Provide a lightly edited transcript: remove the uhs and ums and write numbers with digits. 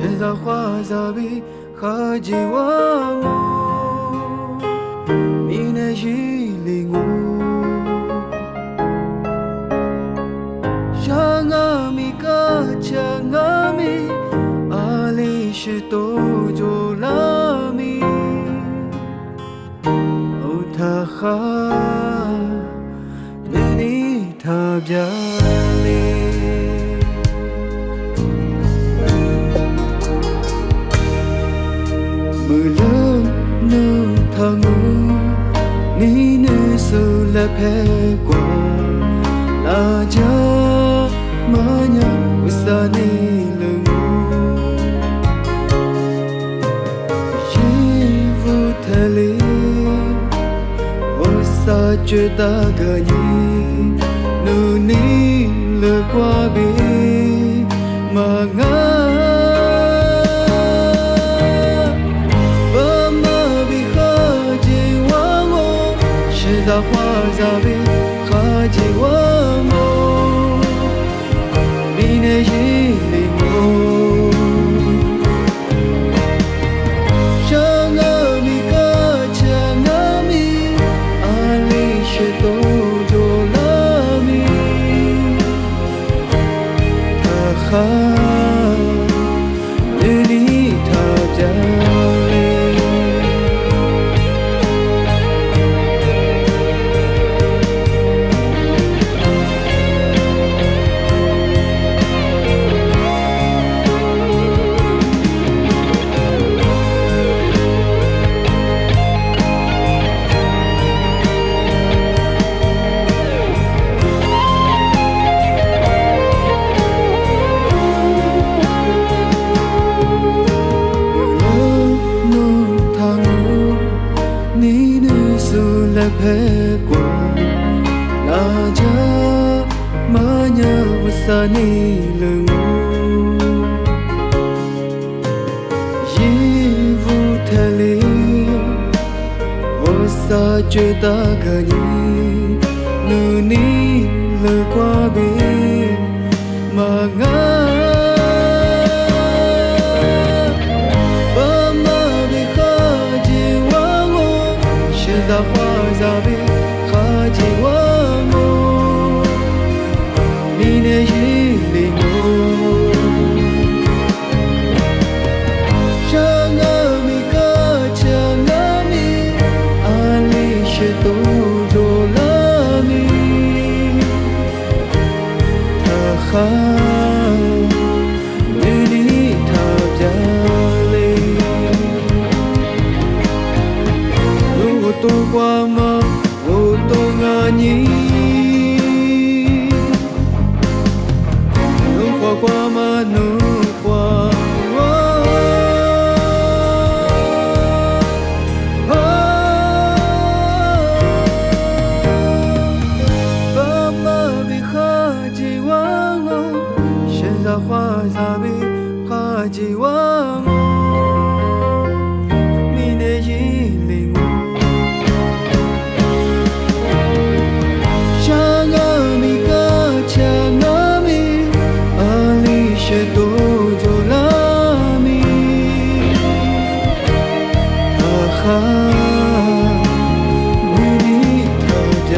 现在花在比哈吉旺哦，你那心里我，想阿米个想阿米，阿里是多久拉米，哦他哈，你他家里。你那手来陪过，那家妈呀，为啥你冷我？幸福太累，我啥觉得个你，努力了过比妈啊。在花在比哈吉旺哦，你的心里我，想阿米个想阿米，阿里是多久拉米，他哈，你他家。陪过那家妈呀，为啥你冷我？幸福太累，我啥觉得个你努力了过比妈啊。在花在比哈吉旺哦，你的心里我，想阿米个想阿米，阿里是多久拉米，他哈，你他家。多qua mà ô tô ngã nhĩ nung qua mà nung qua ba ma bị khá chỉ vang hiện ra hoa ra bị khá chỉ vang mi để gì linh是多久拉米，他哈，你他家。